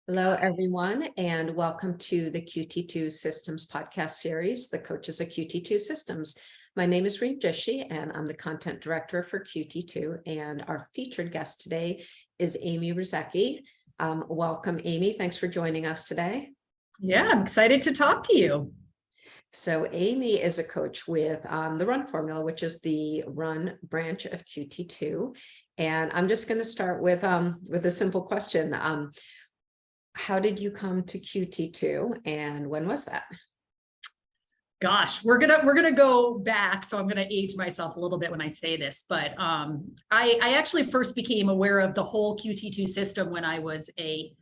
Hello, everyone, and welcome to the QT2 Systems podcast series, The Coaches of QT2 Systems. My name is Rusiecki, and I'm the content director for QT2, and our featured guest today is Amy Rusiecki. Welcome, Amy. Thanks for joining us today. Yeah, I'm excited to talk to you. So Amy is a coach with the Run Formula, which is the Run branch of QT2. And I'm just going to start with a simple question. How did you come to QT2 and when was that? Gosh, we're gonna go back, so I'm gonna age myself a little bit when I say this, but I actually first became aware of the whole QT2 system when I was a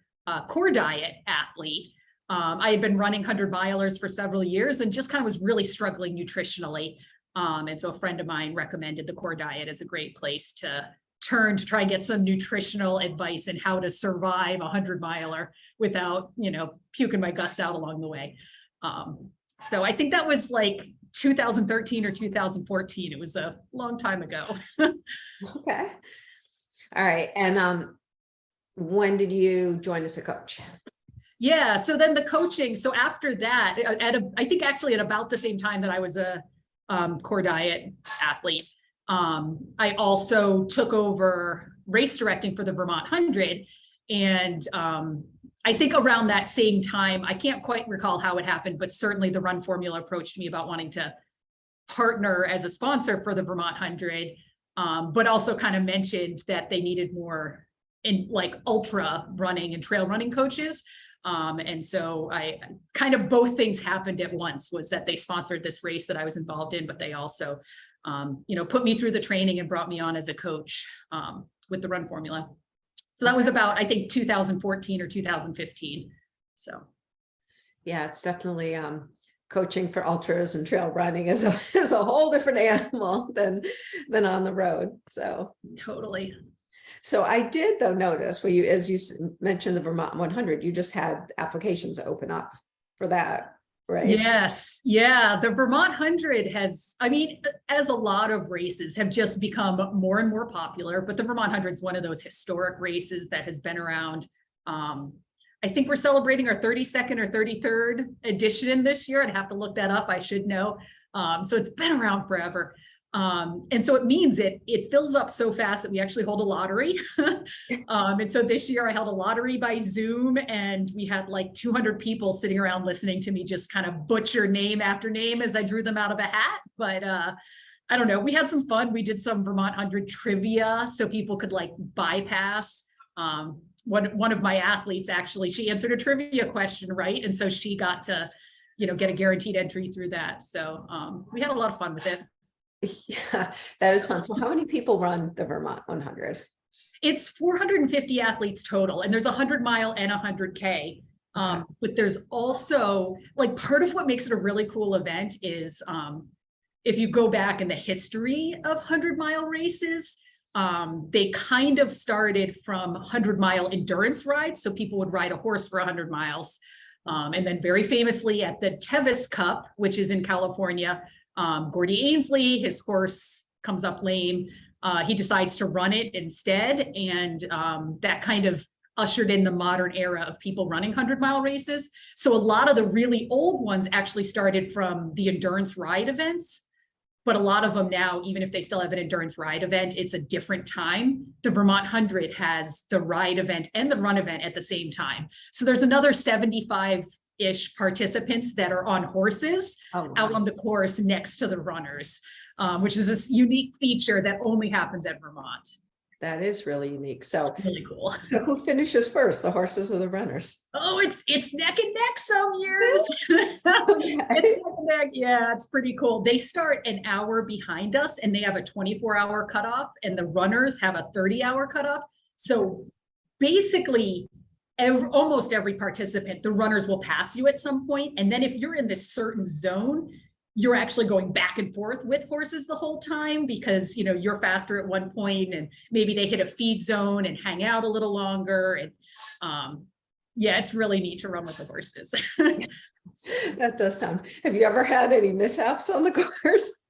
core diet athlete. I had been running 100-milers for several years and just kind of was really struggling nutritionally. And so a friend of mine recommended the core diet as a great place to turn to try and get some nutritional advice and how to survive a 100-miler without, puking my guts out along the way. So I think that was like 2013 or 2014. It was a long time ago. Okay. All right. And when did you join as a coach? Yeah. So then the coaching. So after that, I think actually at about the same time that I was a core diet athlete, I also took over race directing for the Vermont 100. And I think around that same time, I can't quite recall how it happened, but certainly the Run Formula approached me about wanting to partner as a sponsor for the Vermont 100, but also kind of mentioned that they needed more in like ultra running and trail running coaches. And so I kind of both things happened at once, was that they sponsored this race that I was involved in, but they also, put me through the training and brought me on as a coach with the Run Formula. So that was about, I think, 2014 or 2015. So. Yeah, it's definitely coaching for ultras and trail running is a whole different animal than on the road. So Totally. So I did though notice where you, as you mentioned, the Vermont 100, you just had applications open up for that, right? Yes. Yeah. The Vermont 100 has, as a lot of races have just become more and more popular, but the Vermont 100 is one of those historic races that has been around. I think we're celebrating our 32nd or 33rd edition this year. I'd have to look that up. I should know. So it's been around forever. And so it means it fills up so fast that we actually hold a lottery. And so this year I held a lottery by Zoom, and we had like 200 people sitting around listening to me just kind of butcher name after name as I drew them out of a hat. But I don't know, we had some fun. We did some Vermont 100 trivia so people could like bypass. One of my athletes, actually, she answered a trivia question right. And so she got to, get a guaranteed entry through that. So we had a lot of fun with it. Yeah, that is fun. So how many people run the Vermont 100? It's 450 athletes total, and there's a 100-mile and 100K. But there's also, like, part of what makes it a really cool event is if you go back in the history of 100-mile races, they kind of started from 100-mile endurance rides. So people would ride a horse for 100 miles. And then very famously at the Tevis Cup, which is in California, Gordy Ainsley, his horse comes up lame. He decides to run it instead. And that kind of ushered in the modern era of people running 100-mile races. So a lot of the really old ones actually started from the endurance ride events. But a lot of them now, even if they still have an endurance ride event, it's a different time. The Vermont 100 has the ride event and the run event at the same time. So there's another 75-ish participants that are on horses out on the course next to the runners, which is this unique feature that only happens at Vermont. That is really unique. So it's really cool. So who finishes first, the horses or the runners? Oh, it's neck and neck some years. Okay. It's neck and neck. Yeah, it's pretty cool. They start an hour behind us and they have a 24-hour cutoff, and the runners have a 30-hour cutoff. So basically almost every participant, the runners will pass you at some point. And then if you're in this certain zone, you're actually going back and forth with horses the whole time because, you're faster at one point and maybe they hit a feed zone and hang out a little longer. And yeah, it's really neat to run with the horses. That does sound. Have you ever had any mishaps on the course?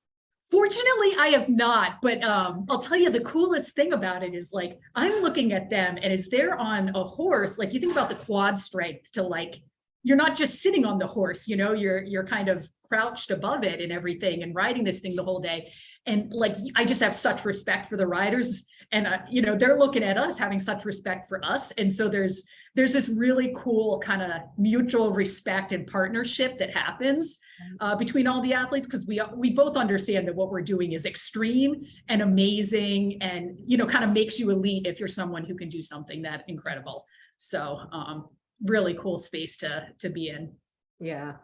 Fortunately, I have not, but I'll tell you the coolest thing about it is like, I'm looking at them and as they're on a horse, like you think about the quad strength to like, you're not just sitting on the horse, you know, you're kind of crouched above it and everything and riding this thing the whole day. And like, I just have such respect for the riders and, you know, they're looking at us having such respect for us. And so there's this really cool kind of mutual respect and partnership that happens between all the athletes, because we both understand that what we're doing is extreme and amazing and, you know, kind of makes you elite if you're someone who can do something that incredible. So really cool space to be in. Yeah.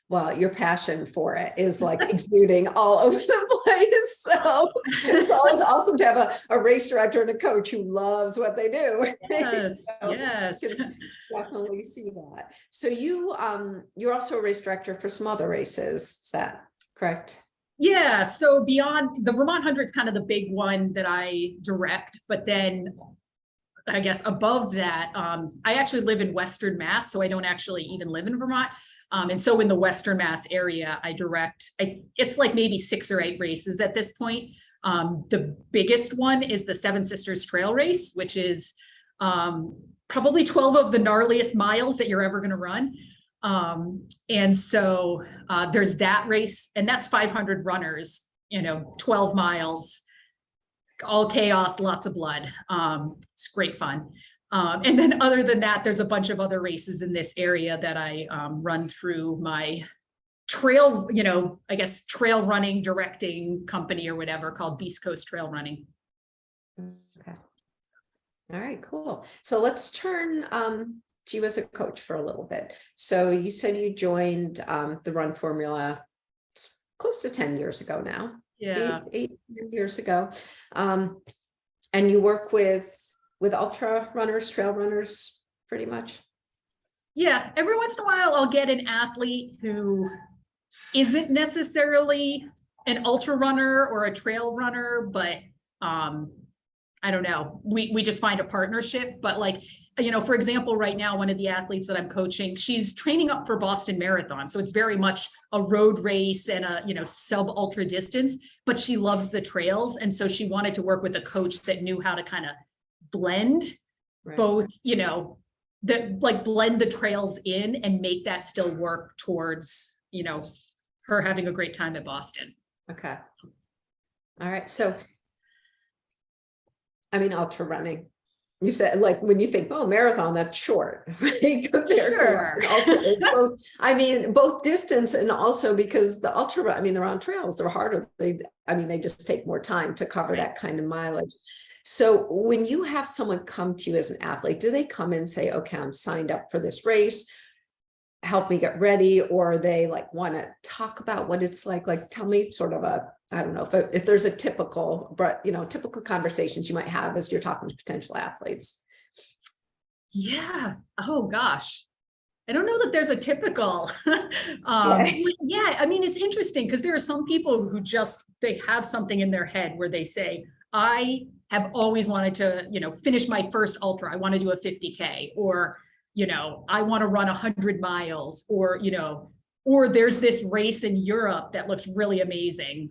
Well, your passion for it is like exuding all over the place. So it's always awesome to have a race director and a coach who loves what they do. Yes, So yes. definitely see that. So you're also a race director for some other races. Is that correct? Yeah. So beyond the Vermont 100 is kind of the big one that I direct, but then I guess above that, I actually live in Western Mass, so I don't actually even live in Vermont. And so in the Western Mass area, I direct, it's like maybe 6 or 8 races at this point. The biggest one is the Seven Sisters Trail Race, which is probably 12 of the gnarliest miles that you're ever going to run. And so there's that race, and that's 500 runners, you know, 12 miles, all chaos, lots of blood. It's great fun. And then other than that, there's a bunch of other races in this area that I run through my trail, you know, I guess trail running directing company or whatever called Beast Coast Trail Running. Okay. All right, cool. So let's turn to you as a coach for a little bit. So you said you joined the Run Formula close to 10 years ago now. Yeah. 8 years ago. And you work with ultra runners, trail runners, pretty much. Yeah. Every once in a while, I'll get an athlete who isn't necessarily an ultra runner or a trail runner, but I don't know. We just find a partnership. But like, you know, for example, right now, one of the athletes that I'm coaching, she's training up for Boston Marathon. So it's very much a road race and a, you know, sub ultra distance, but she loves the trails. And so she wanted to work with a coach that knew how to kind of blend both, you know, blend the trails in and make that still work towards, you know, her having a great time at Boston. Okay. All right. So, I mean, ultra running, you said, like, when you think, oh, marathon, that's short, right? Compared to ultra, both, I mean, both distance and also because the ultra, I mean, they're on trails, they're harder. They just take more time to cover that kind of mileage. So when you have someone come to you as an athlete, do they come and say, okay, I'm signed up for this race, help me get ready, or they like want to talk about what it's like tell me sort of I don't know if there's a typical, but you know, typical conversations you might have as you're talking to potential athletes. Yeah. Oh gosh. I don't know that there's a typical, yeah, I mean, it's interesting because there are some people who they have something in their head where they say, I have always wanted to, you know, finish my first ultra. I want to do a 50K, or, you know, I want to run 100 miles, or, you know, or there's this race in Europe that looks really amazing.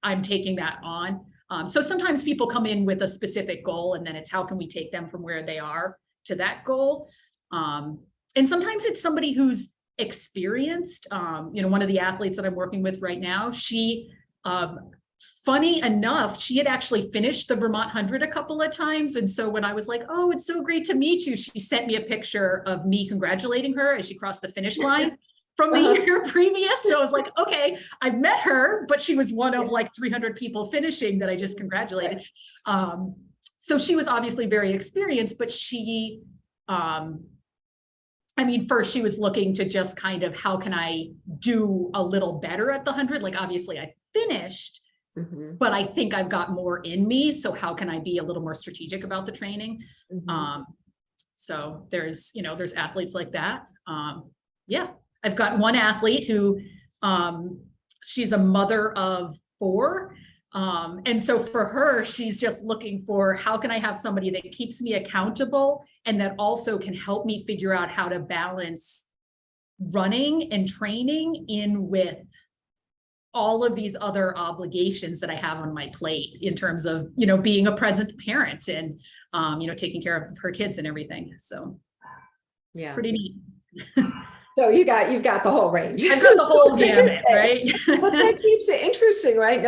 I'm taking that on. So sometimes people come in with a specific goal, and then it's how can we take them from where they are to that goal. And sometimes it's somebody who's experienced. You know, one of the athletes that I'm working with right now, she, funny enough, she had actually finished the Vermont 100 a couple of times. And so when I was like, oh, it's so great to meet you, she sent me a picture of me congratulating her as she crossed the finish line from the year previous. So I was like, okay, I've met her, but she was one of like 300 people finishing that I just congratulated. So she was obviously very experienced, but she, I mean, first she was looking to just kind of, how can I do a little better at the 100? Like, obviously I finished, but I think I've got more in me. So how can I be a little more strategic about the training? So there's, you know, there's athletes like that. Yeah, I've got one athlete who, she's a mother of 4. And so for her, she's just looking for, how can I have somebody that keeps me accountable and that also can help me figure out how to balance running and training in with all of these other obligations that I have on my plate in terms of, being a present parent and, taking care of her kids and everything. So Yeah. pretty neat. So you've got the whole range. I've got the whole gamut, right? But that keeps it interesting, right?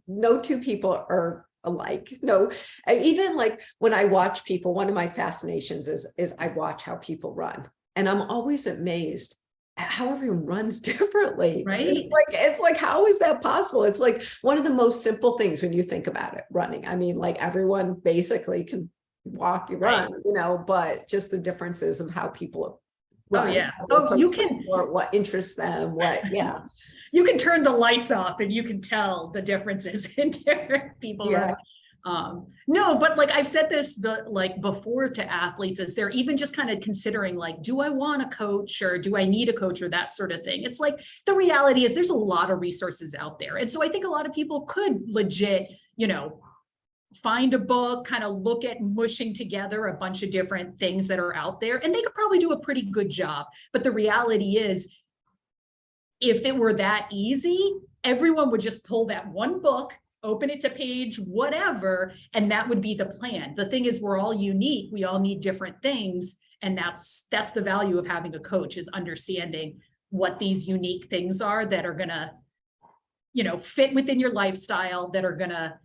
No two people are alike. No, even like when I watch people, one of my fascinations is I watch how people run, and I'm always amazed at how everyone runs differently. Right. It's like, how is that possible? It's like one of the most simple things when you think about it, running. I mean, like everyone basically can walk, you run, but just the differences of how people run. Oh yeah. Oh, you can, or what interests them, yeah. You can turn the lights off and you can tell the differences in different people. Yeah. No, but like I've said this, like before to athletes, is they're even just kind of considering like, do I want a coach or do I need a coach or that sort of thing? It's like, the reality is there's a lot of resources out there. And so I think a lot of people could legit, find a book, kind of look at mushing together a bunch of different things that are out there, and they could probably do a pretty good job. But the reality is, if it were that easy, everyone would just pull that one book, open it to page whatever, and that would be the plan. The thing is, we're all unique. We all need different things. And that's the value of having a coach, is understanding what these unique things are that are gonna, fit within your lifestyle, that are gonna,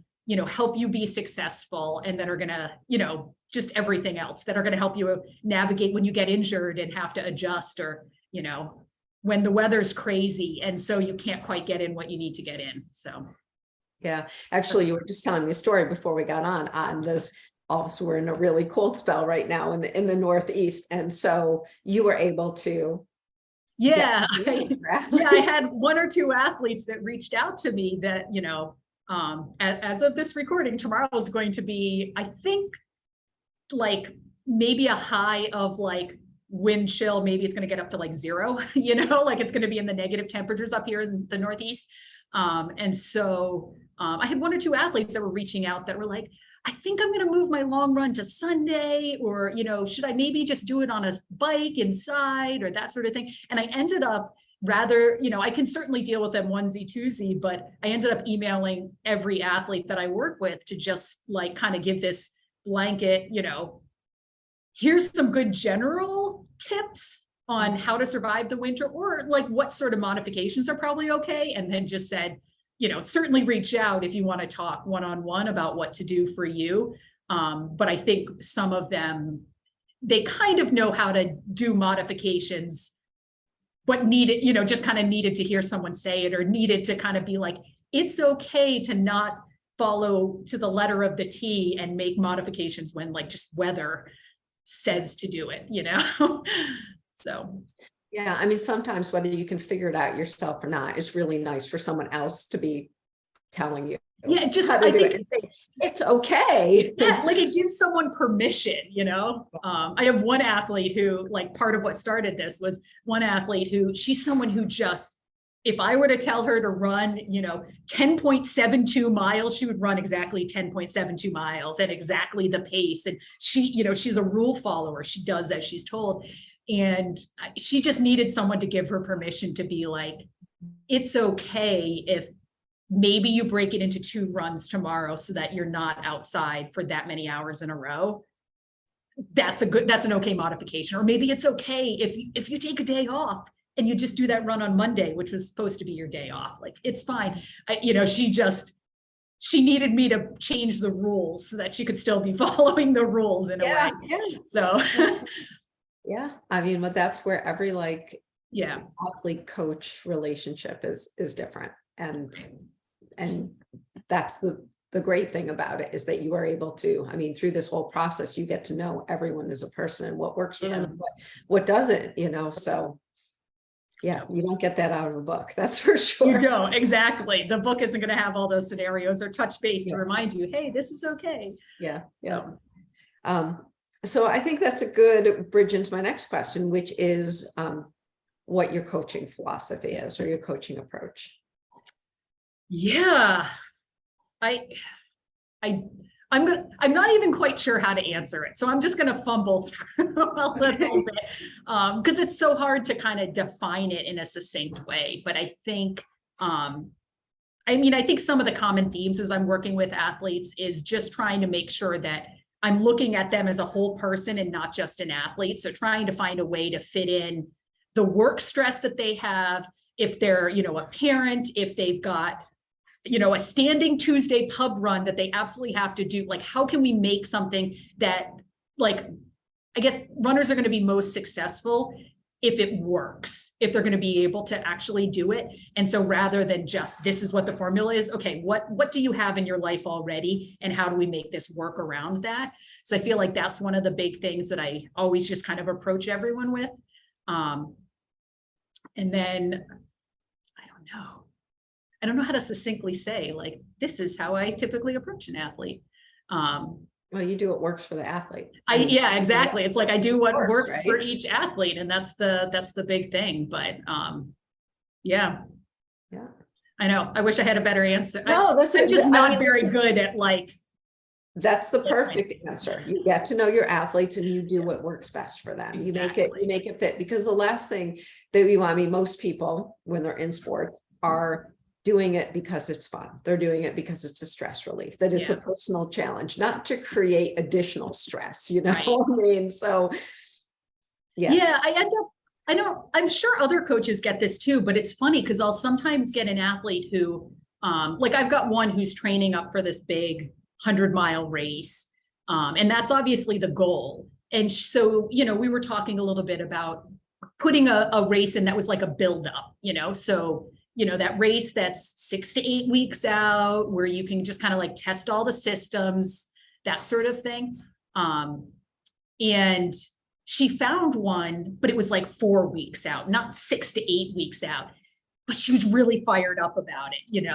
help you be successful, and that are gonna, just everything else that are gonna help you navigate when you get injured and have to adjust, or, when the weather's crazy and so you can't quite get in what you need to get in. So. Yeah, actually, you were just telling me a story before we got on this. Also, we're in a really cold spell right now in the Northeast, and so you were able to. Yeah, I had one or two athletes that reached out to me that, as of this recording, tomorrow is going to be, I think, like maybe a high of like wind chill. Maybe it's going to get up to like 0, like it's going to be in the negative temperatures up here in the Northeast. And so I had one or two athletes that were reaching out that were like, I think I'm going to move my long run to Sunday, or, should I maybe just do it on a bike inside, or that sort of thing. And I ended up rather, I can certainly deal with them onesie, twosie, but I ended up emailing every athlete that I work with to just like kind of give this blanket, here's some good general tips on how to survive the winter, or like what sort of modifications are probably okay. And then just said, certainly reach out if you want to talk one-on-one about what to do for you. But I think some of them, they kind of know how to do modifications, but needed, just kind of needed to hear someone say it, or needed to kind of be like, it's okay to not follow to the letter of the T and make modifications when like just weather says to do it, So. Yeah, I mean, sometimes whether you can figure it out yourself or not, it's really nice for someone else to be telling you. Yeah, just how to do it. It's okay. Yeah, like it gives someone permission, I have one athlete who, like, part of what started this was one athlete who, she's someone who just, if I were to tell her to run, 10.72 miles, she would run exactly 10.72 miles at exactly the pace. And she, she's a rule follower. She does as she's told. And she just needed someone to give her permission to be like, it's okay if maybe you break it into 2 runs tomorrow so that you're not outside for that many hours in a row. That's an okay modification. Or maybe it's okay if you take a day off and you just do that run on Monday, which was supposed to be your day off. Like, it's fine. She needed me to change the rules so that she could still be following the rules in a way. Yeah. So. Yeah, I mean, but that's where every athlete coach relationship is different, and that's the great thing about it, is that you are able to, I mean, through this whole process, you get to know everyone as a person and what works for them and what doesn't, so yeah, you don't get that out of a book, that's for sure. You don't, exactly. The book isn't going to have all those scenarios or touch base to remind you, hey, this is okay. Yeah. So I think that's a good bridge into my next question, which is what your coaching philosophy is, or your coaching approach. Yeah, I'm not even quite sure how to answer it. So I'm just going to fumble through a little bit because it's so hard to kind of define it in a succinct way. But I think I mean, I think some of the common themes as I'm working with athletes is just trying to make sure that I'm looking at them as a whole person and not just an athlete. So trying to find a way to fit in the work stress that they have, if they're, a parent, if they've got, a standing Tuesday pub run that they absolutely have to do, like, how can we make something that, like, I guess runners are going to be most successful if it works, if they're going to be able to actually do it. And so rather than just, this is what the formula is, okay, what do you have in your life already? And how do we make this work around that? So I feel like that's one of the big things that I always just kind of approach everyone with. And then, I don't know how to succinctly say, like, this is how I typically approach an athlete. Well, you do what works for the athlete. Yeah, exactly. It's like I do what works right? for each athlete, and that's the big thing. But yeah, I know. I wish I had a better answer. No, I'm just not very good at, like. That's the perfect answer. You get to know your athletes and you do what works best for them. Exactly. You make it fit, because the last thing that we want, I mean, most people when they're in sport are doing it because it's fun. They're doing it because it's a stress relief, that it's a personal challenge, not to create additional stress, Right. I mean, so yeah, I'm sure other coaches get this too, but it's funny because I'll sometimes get an athlete who, like, I've got one who's training up for this big 100-mile race. And that's obviously the goal. And so, we were talking a little bit about putting a race in that was like a buildup, so that race that's 6 to 8 weeks out, where you can just kind of like test all the systems, that sort of thing. And she found one, but it was like 4 weeks out, not 6 to 8 weeks out, but she was really fired up about it,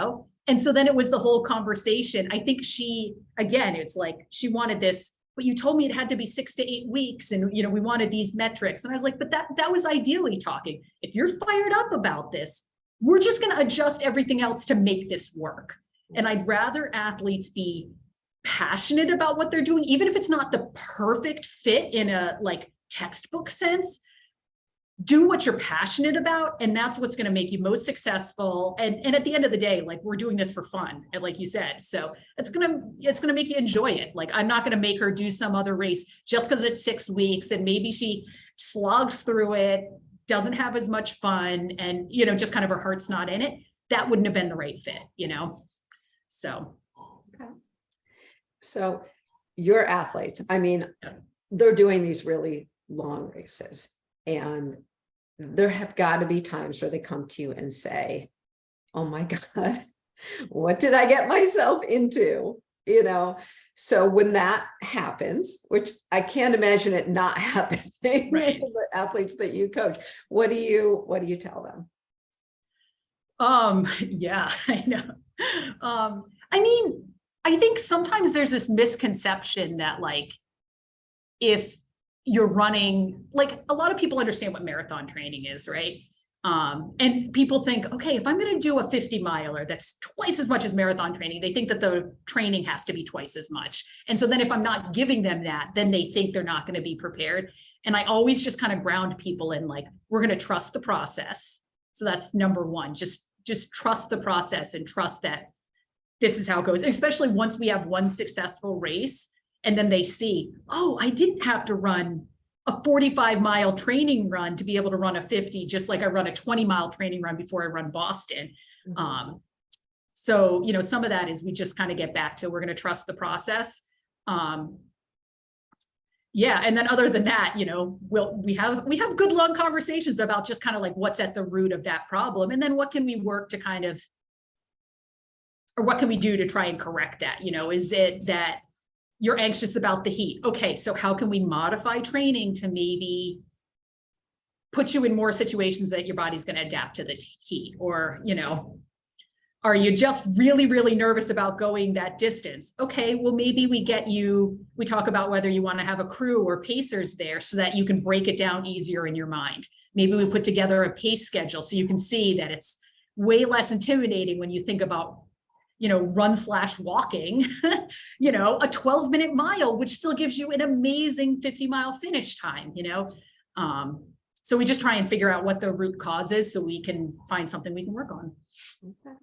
And so then it was the whole conversation. I think it's like, she wanted this, but you told me it had to be 6 to 8 weeks. And, we wanted these metrics. And I was like, but that was ideally talking. If you're fired up about this, we're just going to adjust everything else to make this work. And I'd rather athletes be passionate about what they're doing, even if it's not the perfect fit in a like textbook sense. Do what you're passionate about, and that's what's going to make you most successful. And at the end of the day, like, we're doing this for fun, and like you said, so it's gonna make you enjoy it. Like, I'm not going to make her do some other race just because it's 6 weeks and maybe she slogs through it, doesn't have as much fun, and just kind of her heart's not in it. That wouldn't have been the right fit, So okay. So your athletes, I mean, they're doing these really long races, and there have got to be times where they come to you and say, oh my God, what did I get myself into? So when that happens, which I can't imagine it not happening, right. The athletes that you coach, what do you tell them? Yeah, I know. I mean, I think sometimes there's this misconception that, like, if you're running, like, a lot of people understand what marathon training is, right? And people think, okay, if I'm going to do a 50-miler, that's twice as much as marathon training. They think that the training has to be twice as much. And so then if I'm not giving them that, then they think they're not going to be prepared. And I always just kind of ground people in, like, we're going to trust the process. So that's number one, just trust the process and trust that this is how it goes. And especially once we have one successful race, and then they see, oh, I didn't have to run a 45-mile training run to be able to run a 50, just like I run a 20-mile training run before I run Boston. Mm-hmm. So, some of that is we just kind of get back to, we're going to trust the process. Yeah. And then other than that, we have good long conversations about just kind of like what's at the root of that problem. And then what can we work to kind of, or what can we do to try and correct that? Is it that you're anxious about the heat? Okay, so how can we modify training to maybe put you in more situations that your body's going to adapt to the heat? Or, are you just really, really nervous about going that distance? Okay, well, maybe we talk about whether you want to have a crew or pacers there so that you can break it down easier in your mind. Maybe we put together a pace schedule so you can see that it's way less intimidating when you think about run/walking, a 12-minute mile, which still gives you an amazing 50-mile finish time, So we just try and figure out what the root cause is so we can find something we can work on. Okay.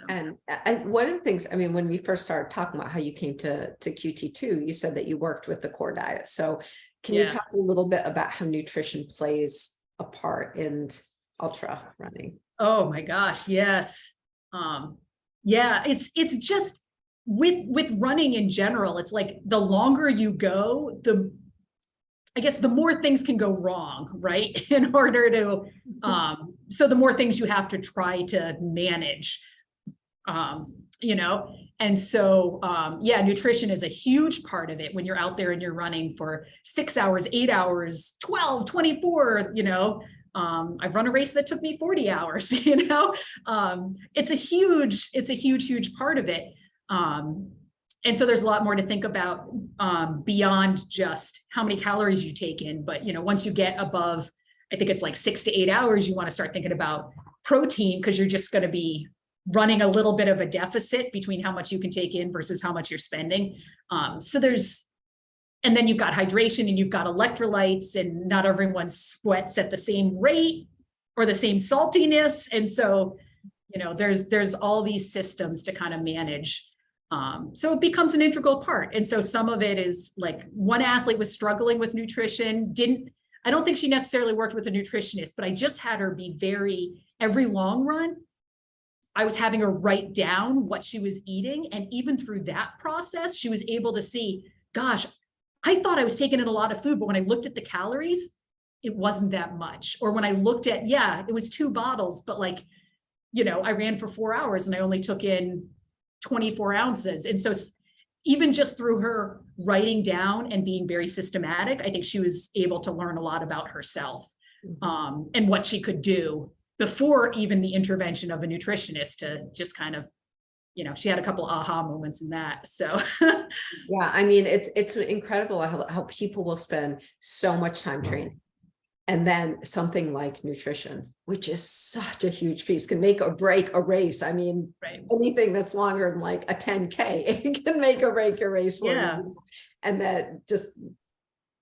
And one of the things, I mean, when we first started talking about how you came to QT2, you said that you worked with the core diet. So can you talk a little bit about how nutrition plays a part in ultra running? Oh my gosh, yes. Yeah, it's just with running in general, it's like the longer you go, I guess the more things can go wrong, right? In order to, so the more things you have to try to manage, you know? And so, yeah, nutrition is a huge part of it when you're out there and you're running for 6 hours, 8 hours, 12, 24, you know? I've run a race that took me 40 hours, you know? It's a huge part of it. And so there's a lot more to think about beyond just how many calories you take in. But, you know, once you get above, I think it's like 6 to 8 hours, you want to start thinking about protein, because you're just going to be running a little bit of a deficit between how much you can take in versus how much you're spending. And then you've got hydration and you've got electrolytes, and not everyone sweats at the same rate or the same saltiness. And so, you know, there's all these systems to kind of manage. So it becomes an integral part. And so some of it is like, one athlete was struggling with nutrition, I don't think she necessarily worked with a nutritionist, but I just had her be every long run, I was having her write down what she was eating. And even through that process, she was able to see, gosh, I thought I was taking in a lot of food, but when I looked at the calories, it wasn't that much. Or when I looked at, yeah, it was 2 bottles, but like, you know, I ran for 4 hours and I only took in 24 ounces. And so even just through her writing down and being very systematic, I think she was able to learn a lot about herself, and what she could do before even the intervention of a nutritionist, to just kind of, you know, she had a couple aha moments in that. So yeah, I mean, it's incredible how people will spend so much time training. And then something like nutrition, which is such a huge piece, can make or break a race. I mean, anything that's longer than like a 10K, it can make or break your race for you. And that just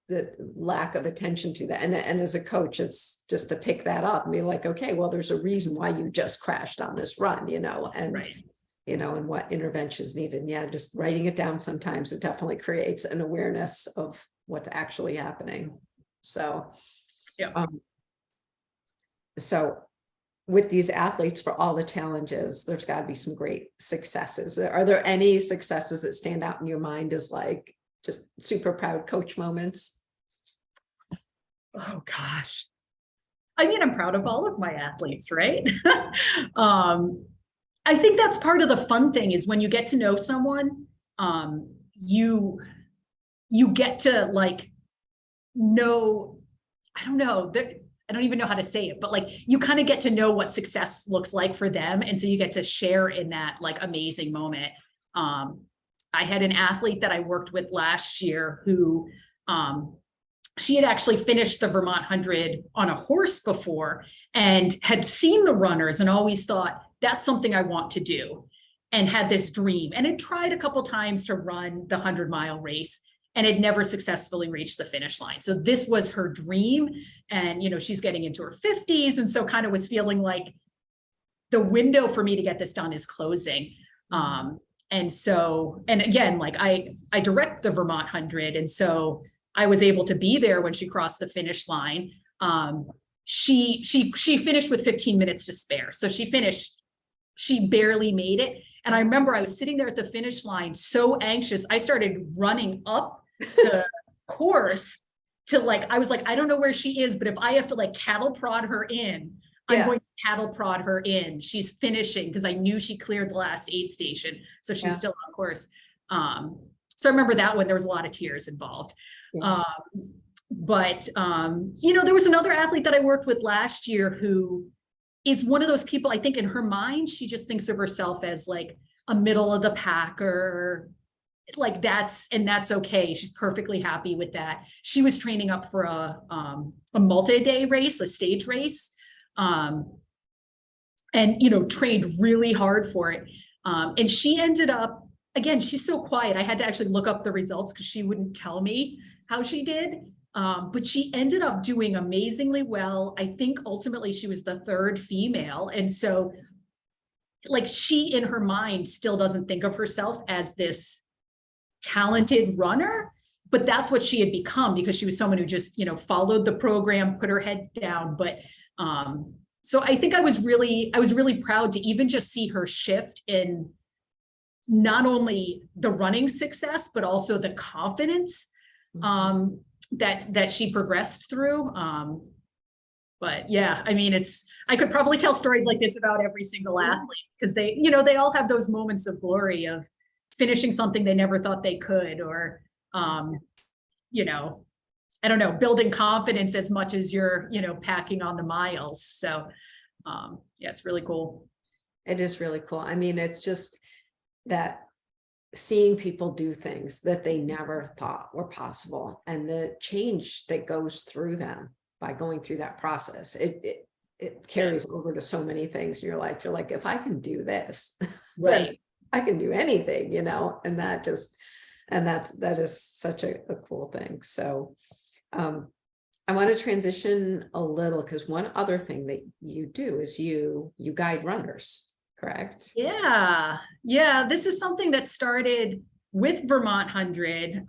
the lack of attention to that. And as a coach, it's just to pick that up and be like, okay, well, there's a reason why you just crashed on this run, you know, and you know, and what intervention is needed. And yeah, just writing it down sometimes, it definitely creates an awareness of what's actually happening. So so with these athletes, for all the challenges, there's got to be some great successes. Are there any successes that stand out in your mind as like just super proud coach moments? Oh gosh. I mean, I'm proud of all of my athletes, right? I think that's part of the fun thing, is when you get to know someone, you get to like know, I don't know, I don't even know how to say it, but like you kind of get to know what success looks like for them. And so you get to share in that like amazing moment. I had an athlete that I worked with last year who, she had actually finished the Vermont 100 on a horse before and had seen the runners and always thought, that's something I want to do, and had this dream, and had tried a couple times to run the 100-mile race and had never successfully reached the finish line. So this was her dream. And, you know, she's getting into her 50s. And so kind of was feeling like the window for me to get this done is closing. And so, and again, like I direct the Vermont 100. And so I was able to be there when she crossed the finish line. She finished with 15 minutes to spare. So she barely made it. And I remember I was sitting there at the finish line, so anxious. I started running up the course to like, I was like, I don't know where she is, but if I have to like cattle prod her in, I'm going to cattle prod her in. She's finishing, because I knew she cleared the last aid station. So she was still on course. So I remember that one, there was a lot of tears involved. But you know, there was another athlete that I worked with last year who is one of those people, I think in her mind, she just thinks of herself as like a middle of the packer, like that's okay. She's perfectly happy with that. She was training up for a multi-day race, a stage race, and, you know, trained really hard for it. And she ended up, again, she's so quiet. I had to actually look up the results because she wouldn't tell me how she did. But she ended up doing amazingly well. I think ultimately she was the 3rd female. And so like she in her mind still doesn't think of herself as this talented runner, but that's what she had become because she was someone who just, you know, followed the program, put her head down. But so I think I was really proud to even just see her shift in not only the running success, but also the confidence that she progressed through. But yeah, I mean, I could probably tell stories like this about every single athlete because they, you know, they all have those moments of glory of finishing something they never thought they could, or, you know, I don't know, building confidence as much as you're, you know, packing on the miles. So yeah, it's really cool. It is really cool. I mean, it's just that seeing people do things that they never thought were possible and the change that goes through them by going through that process, it carries over to so many things in your life. You're like, if I can do this, Right. then I can do anything, you know, and that is such a cool thing. So I want to transition a little because one other thing that you do is you guide runners, correct? Yeah. This is something that started with Vermont 100.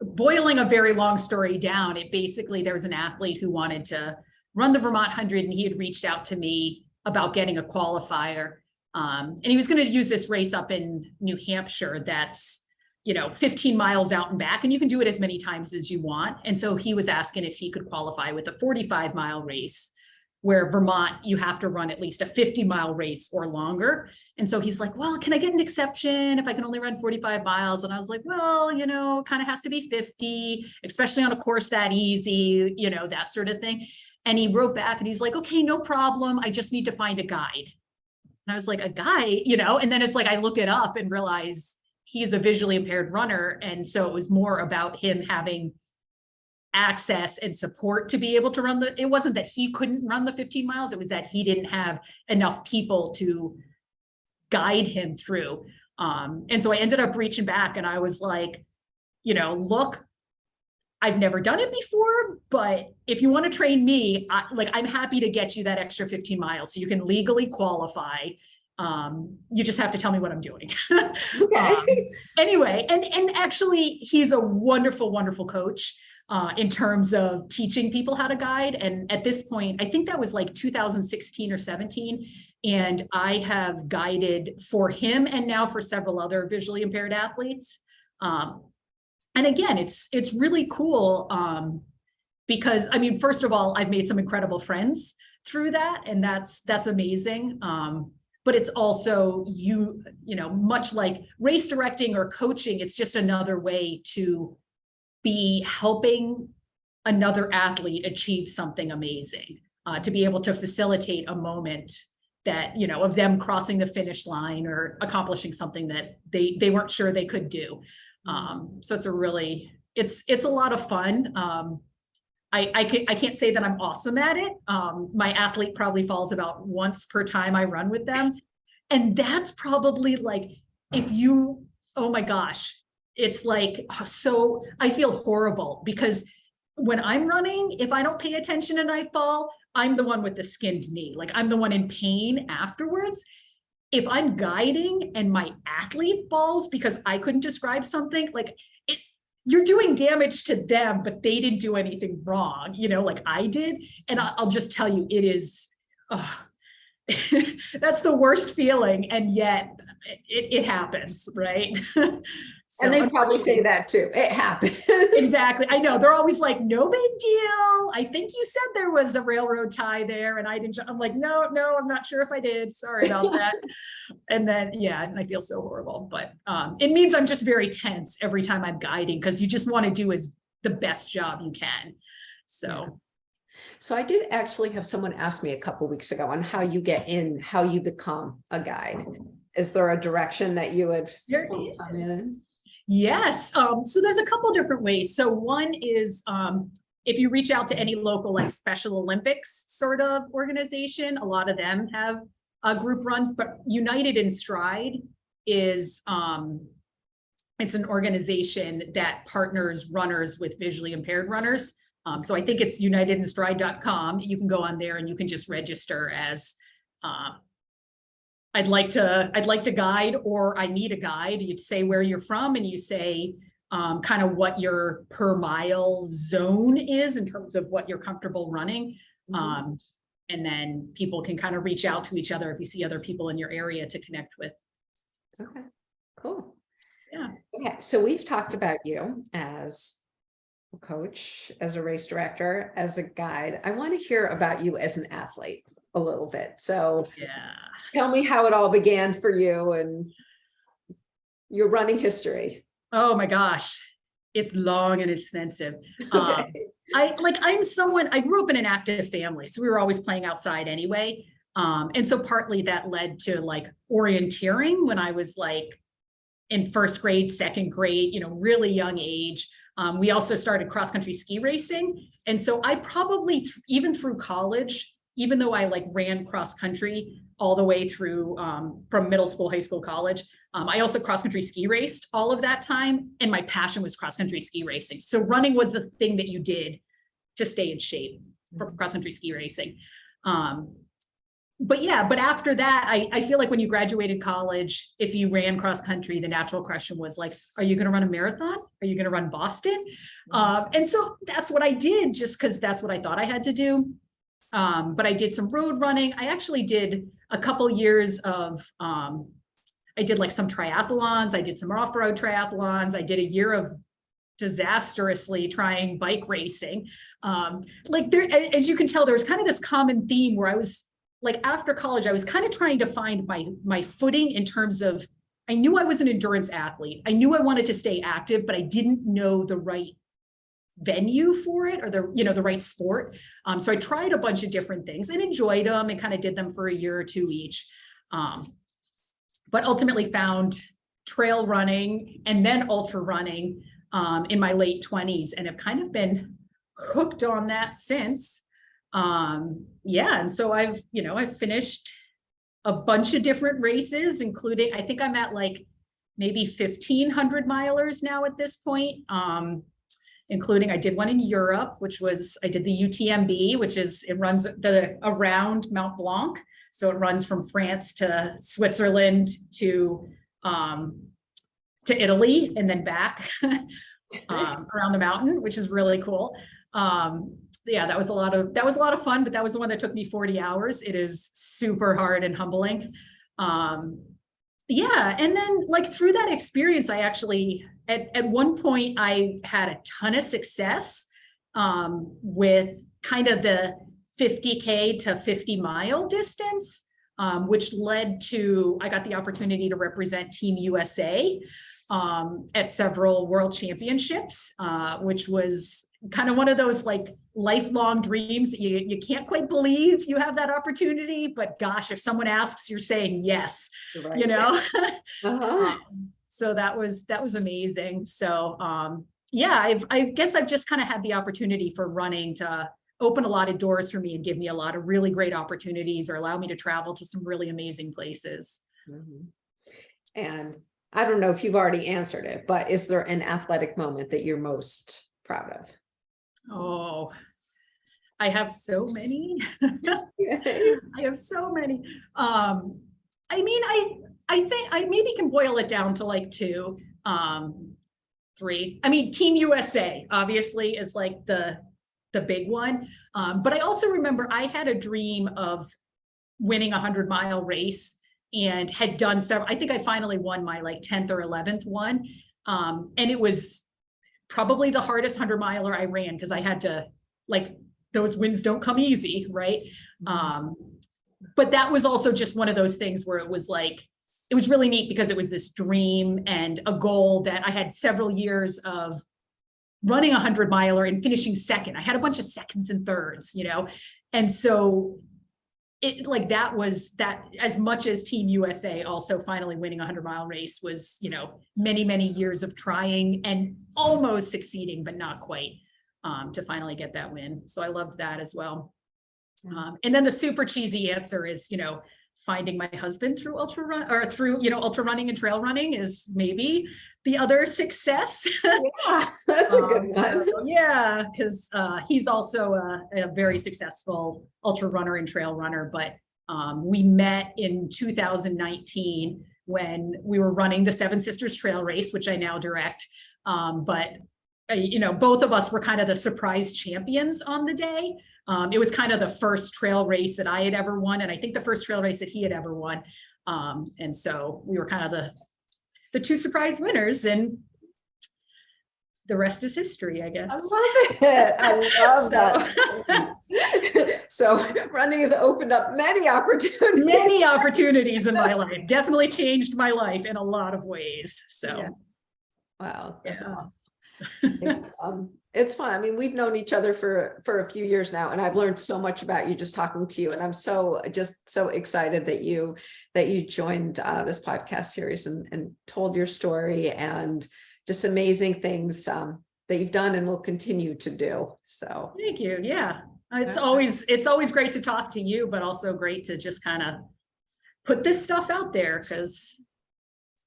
Boiling a very long story down, there was an athlete who wanted to run the Vermont 100 and he had reached out to me about getting a qualifier. And he was going to use this race up in New Hampshire that's, you know, 15 miles out and back, and you can do it as many times as you want. And so he was asking if he could qualify with a 45-mile race, where Vermont, you have to run at least a 50-mile race or longer. And so he's like, well, can I get an exception if I can only run 45 miles? And I was like, well, you know, kind of has to be 50, especially on a course that easy, you know, that sort of thing. And he wrote back and he's like, okay, no problem. I just need to find a guide. And I was like, a guide, you know, and then it's like, I look it up and realize he's a visually impaired runner. And so it was more about him having access and support to be able to run it wasn't that he couldn't run the 15 miles. It was that he didn't have enough people to guide him through. And so I ended up reaching back and I was like, you know, look, I've never done it before, but if you want to train me, I'm happy to get you that extra 15 miles so you can legally qualify. You just have to tell me what I'm doing. Okay. Anyway, and actually he's a wonderful, wonderful coach in terms of teaching people how to guide. And at this point, I think that was like 2016 or 17. And I have guided for him and now for several other visually impaired athletes. And again, it's really cool because, I mean, first of all, I've made some incredible friends through that, and that's amazing. But it's also, you know, much like race directing or coaching, it's just another way to be helping another athlete achieve something amazing, to be able to facilitate a moment that, you know, of them crossing the finish line or accomplishing something that they weren't sure they could do. So it's a lot of fun. I can't say that I'm awesome at it. My athlete probably falls about once per time I run with them. And that's probably like, oh my gosh, it's like, so I feel horrible because when I'm running, if I don't pay attention and I fall, I'm the one with the skinned knee. Like I'm the one in pain afterwards. If I'm guiding and my athlete falls because I couldn't describe something, like you're doing damage to them, but they didn't do anything wrong, you know, like I did. And I'll just tell you, it is, that's the worst feeling. And yet it happens, right? So, and they probably say that too. It happens. Exactly. I know. They're always like, no big deal. I think you said there was a railroad tie there and I didn't. I'm like, no, I'm not sure if I did. Sorry about that. And then, yeah, and I feel so horrible, but it means I'm just very tense every time I'm guiding because you just want to do the best job you can. So. Yeah. So I did actually have someone ask me a couple of weeks ago on how you get in, how you become a guide. Is there a direction that you would? There is. Yes. So there's a couple different ways. So one is if you reach out to any local like Special Olympics sort of organization, a lot of them have group runs, but United in Stride is it's an organization that partners runners with visually impaired runners. So I think it's unitedinstride.com. You can go on there and you can just register as I'd like to guide, or I need a guide. You'd say where you're from, and you say kind of what your per mile zone is in terms of what you're comfortable running. And then people can kind of reach out to each other if you see other people in your area to connect with. Okay, cool. Yeah. Okay, so we've talked about you as a coach, as a race director, as a guide. I want to hear about you as an athlete a little bit. So Yeah. tell me how it all began for you and your running history. Oh my gosh, it's long and extensive. Okay. I grew up in an active family, so we were always playing outside anyway. And so partly that led to like orienteering when I was like in first grade, second grade, really young age. We also started cross country ski racing. And so I probably, even through college, even though I like ran cross country all the way through from middle school, high school, college, I also cross country ski raced all of that time. And my passion was cross country ski racing. So running was the thing that you did to stay in shape for cross country ski racing. But after that, I feel like when you graduated college, if you ran cross country, the natural question was like, are you going to run a marathon? Are you going to run Boston? And so that's what I did, just because that's what I thought I had to do. But I did some road running. I actually did a couple years of, I did like some triathlons. I did some off-road triathlons. I did a year of disastrously trying bike racing. There, as you can tell, there was kind of this common theme where I was like, after college, I was kind of trying to find my footing in terms of, I knew I was an endurance athlete. I knew I wanted to stay active, but I didn't know the right venue for it, or the right sport. So I tried a bunch of different things and enjoyed them and kind of did them for a year or two each. But ultimately found trail running and then ultra running in my late 20s, and have kind of been hooked on that since. And so I've finished a bunch of different races, including, I think I'm at like maybe 1,500 milers now at this point. Including I did one in Europe, I did the UTMB, it runs around Mount Blanc. So it runs from France to Switzerland to Italy and then back around the mountain, which is really cool. That was a lot of fun, but that was the one that took me 40 hours. It is super hard and humbling. And then like through that experience, I actually, at one point I had a ton of success with kind of the 50K to 50 mile distance, which led to, I got the opportunity to represent Team USA at several world championships, which was kind of one of those like lifelong dreams. You can't quite believe you have that opportunity, but gosh, if someone asks, you're saying yes, right. So that was amazing. So I guess I've just kind of had the opportunity for running to open a lot of doors for me and give me a lot of really great opportunities, or allow me to travel to some really amazing places. And I don't know if you've already answered it, but is there an athletic moment that you're most proud of? Oh, I have so many. I have so many. I think I maybe can boil it down to like two, three. I mean, Team USA obviously is like the big one. But I also remember I had a dream of winning a 100-mile race, and had done several. I think I finally won my like 10th or 11th one. And it was probably the hardest 100-miler I ran, because I had to, like, those wins don't come easy, right? But that was also just one of those things where it was like, it was really neat, because it was this dream and a goal that I had several years of running a 100-miler and finishing second. I had a bunch of seconds and thirds, and so it like that was that, as much as Team USA also finally winning a 100-mile race was, many, many years of trying and almost succeeding, but not quite, to finally get that win. So I loved that as well. And then the super cheesy answer is, finding my husband through ultra running and trail running is maybe the other success. Yeah, that's a good one. Because he's also a very successful ultra runner and trail runner, but We met in 2019 when we were running the Seven Sisters Trail Race, which I now direct. But both of us were kind of the surprise champions on the day. It was kind of the first trail race that I had ever won, and I think the first trail race that he had ever won. And so we were kind of the two surprise winners, and the rest is history, I guess. I love it. I love that. So running has opened up many opportunities. Many opportunities in my life. Definitely changed my life in a lot of ways. So, yeah. Wow, that's awesome. It's fun. I mean, we've known each other for a few years now, and I've learned so much about you just talking to you. And I'm so excited that you joined this podcast series and told your story, and just amazing things that you've done and will continue to do. So thank you. Yeah. It's always great to talk to you, but also great to just kind of put this stuff out there, because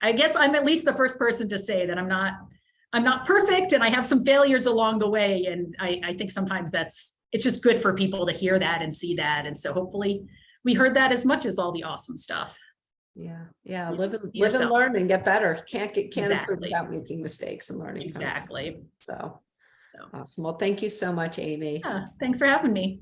I guess I'm at least the first person to say that I'm not perfect, and I have some failures along the way. And I think sometimes it's just good for people to hear that and see that. And so hopefully we heard that as much as all the awesome stuff. Yeah. Live and learn and get better. Can't improve without making mistakes and learning. Exactly. So awesome. Well, thank you so much, Amy. Yeah, thanks for having me.